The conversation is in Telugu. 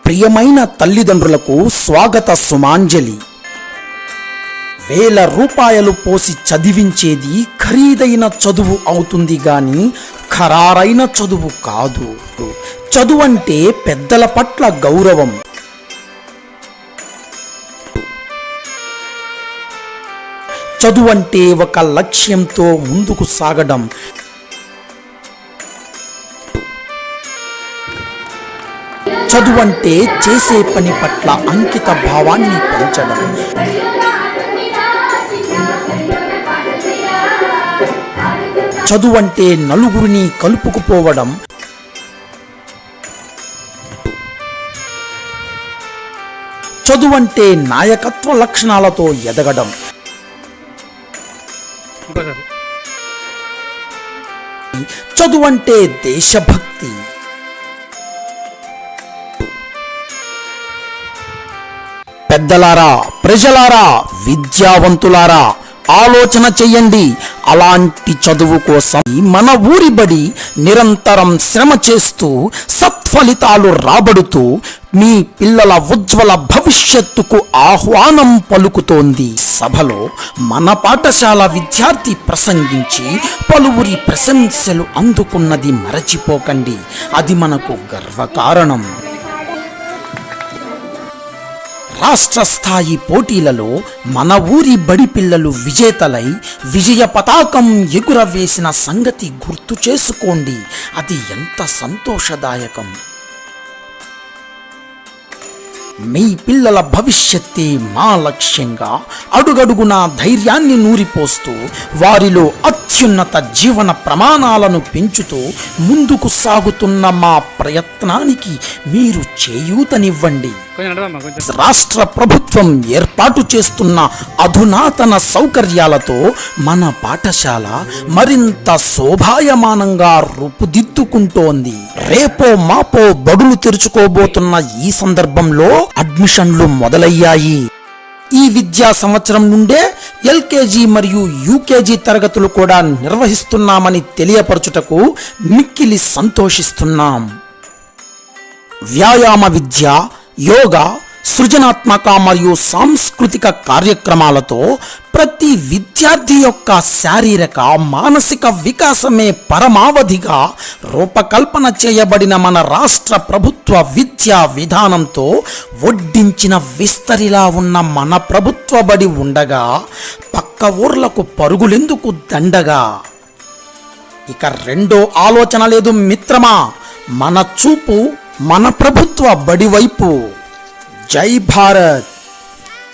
ప్రియమైన తల్లిదండ్రులకు స్వాగత సుమాంజలి. వేల రూపాయలు పోసి చదివించేది ఖరీదైన చదువు అవుతుంది గాని ఖరారైన చదువు కాదు. చదువంటే పెద్దల పట్ల గౌరవం, చదువంటే ఒక లక్ష్యంతో ముందుకు సాగడం, చదువంటే చేసే పని పట్ల అంకిత భావాన్ని పెంచడం, చదువంటే నలుగురిని కలుపుకుపోవడం, చదువంటే నాయకత్వ లక్షణాలతో ఎదగడం, చదువంటే దేశభక్తి. పెద్దలారా, ప్రజలారా, విద్యావంతులారా, ఆలోచన చెయ్యండి. అలాంటి చదువు కోసం మన ఊరి బడి నిరంతరం శ్రమ చేస్తూ సత్ఫలితాలు రాబడుతూ మీ పిల్లల ఉజ్వల భవిష్యత్తుకు ఆహ్వానం పలుకుతోంది. సభలో మన పాఠశాల విద్యార్థి ప్రసంగించి పలువురి ప్రశంసలు అందుకున్నది మరచిపోకండి. అది మనకు గర్వకారణం. రాష్ట్ర స్థాయి పోటీలలో మన ఊరి బడి పిల్లలు విజేతలై విజయ పతాకం ఎగురవేసిన సంగతి గుర్తు చేసుకోండి. అది ఎంత సంతోషదాయకం. మీ పిల్లల భవిష్యత్తే మా లక్ష్యంగా అడుగడుగునా ధైర్యాన్ని నూరిపోస్తూ వారిలో అత్యున్నత జీవన ప్రమాణాలను పెంచుతూ ముందుకు సాగుతున్న మా ప్రయత్నానికి మీరు చేయూతనివ్వండి. రాష్ట్ర ప్రభుత్వం ఏర్పాటు చేస్తున్న అధునాతన సౌకర్యాలతో మన పాఠశాల మరింత శోభాయమానంగా రూపుదిద్దుకుంటోంది. రేపో మాపో బడులు తెరుచుకోబోతున్న ఈ సందర్భంలో అడ్మిషన్లు మొదలయ్యాయి. ఈ విద్యా సంవత్సరం నుండే ఎల్కేజీ మరియు యూకేజీ తరగతులు కూడా నిర్వహిస్తున్నామని తెలియపరచుటకు మిక్కిలి సంతోషిస్తున్నాం. వ్యాయామ విద్య, యోగా, సృజనాత్మక మరియు సాంస్కృతిక కార్యక్రమాలతో ప్రతి విద్యార్థి యొక్క శారీరక మానసిక వికాసమే పరమావధిగా రూపకల్పన చేయబడిన మన రాష్ట్ర ప్రభుత్వ విద్యా విధానంతో వడ్డించిన విస్తరిలా ఉన్న మన ప్రభుత్వ బడి ఉండగా పక్క ఊర్లకు పరుగులెందుకు దండగా? ఇక రెండో ఆలోచన లేదు మిత్రమా. మన చూపు మన ప్రభుత్వ బడి వైపు. జై భారత్.